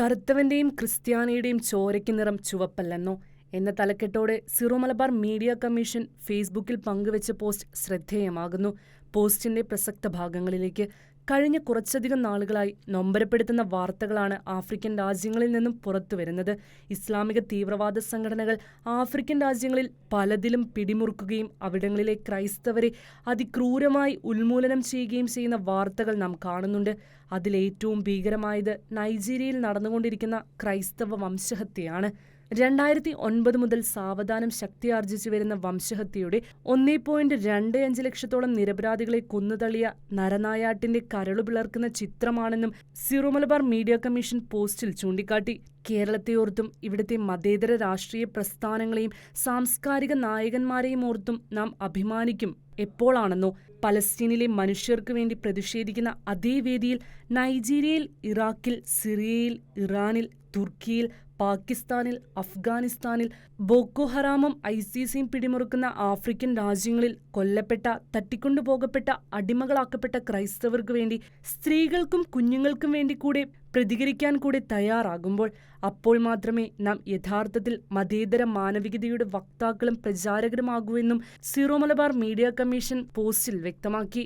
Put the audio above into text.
കറുത്തവന്റെയും ക്രിസ്ത്യാനിയുടെയും ചോരയ്ക്ക് നിറം ചുവപ്പല്ലെന്നോ എന്ന തലക്കെട്ടോടെ Syro Malabar media commission ഫേസ്ബുക്കിൽ പങ്കുവച്ച പോസ്റ്റ് ശ്രദ്ധേയമാകുന്നു. പോസ്റ്റിന്റെ പ്രസക്ത ഭാഗങ്ങളിലേക്ക്. കഴിഞ്ഞ കുറച്ചധികം നാളുകളായി നൊമ്പരപ്പെടുത്തുന്ന വാർത്തകളാണ് ആഫ്രിക്കൻ രാജ്യങ്ങളിൽ നിന്നും പുറത്തുവരുന്നത്. ഇസ്ലാമിക തീവ്രവാദ സംഘടനകൾ ആഫ്രിക്കൻ രാജ്യങ്ങളിൽ പലതിലും പിടിമുറുക്കുകയും അവിടങ്ങളിലെ ക്രൈസ്തവരെ അതിക്രൂരമായി ഉന്മൂലനം ചെയ്യുകയും ചെയ്യുന്ന വാർത്തകൾ നാം കാണുന്നുണ്ട്. അതിലേറ്റവും ഭീകരമായത് നൈജീരിയയിൽ നടന്നുകൊണ്ടിരിക്കുന്ന ക്രൈസ്തവ വംശഹത്യയാണ്. 2009 മുതൽ സാവധാനം ശക്തിയാർജിച്ചു വരുന്ന വംശഹത്യയുടെ 1.25 ലക്ഷത്തോളം നിരപരാധികളെ കൊന്നുതള്ളിയ നരനായാട്ടിന്റെ കരളുപിളർക്കുന്ന ചിത്രമാണെന്നും സിറോ മലബാർ മീഡിയ കമ്മീഷൻ പോസ്റ്റിൽ ചൂണ്ടിക്കാട്ടി. കേരളത്തെയോർത്തും ഇവിടുത്തെ മതേതര രാഷ്ട്രീയ പ്രസ്ഥാനങ്ങളെയും സാംസ്കാരിക നായകന്മാരെയും ഓർത്തും നാം അഭിമാനിക്കും. എപ്പോഴാണെന്നോ, പലസ്തീനിലെ മനുഷ്യർക്ക് വേണ്ടി പ്രതിഷേധിക്കുന്ന അതേ വേദിയിൽ നൈജീരിയയിൽ, ഇറാഖിൽ, സിറിയയിൽ, ഇറാനിൽ, തുർക്കിയിൽ, പാകിസ്ഥാനിൽ, അഫ്ഗാനിസ്ഥാനിൽ ബോക്കോ ഹറാമും ISISും പിടിമുറുക്കുന്ന ആഫ്രിക്കൻ രാജ്യങ്ങളിൽ കൊല്ലപ്പെട്ട, തട്ടിക്കൊണ്ടുപോകപ്പെട്ട, അടിമകളാക്കപ്പെട്ട ക്രൈസ്തവർക്ക് വേണ്ടി, സ്ത്രീകൾക്കും കുഞ്ഞുങ്ങൾക്കും വേണ്ടി കൂടെ പ്രതികരിക്കാൻ കൂടെ തയ്യാറാകുമ്പോൾ, അപ്പോൾ മാത്രമേ നാം യഥാർത്ഥത്തിൽ മതേതര മാനവികതയുടെ വക്താക്കളും പ്രചാരകരുമാകൂവെന്നും സിറോ മലബാർ മീഡിയ കമ്മീഷൻ പോസ്റ്റിൽ വ്യക്തമാക്കി.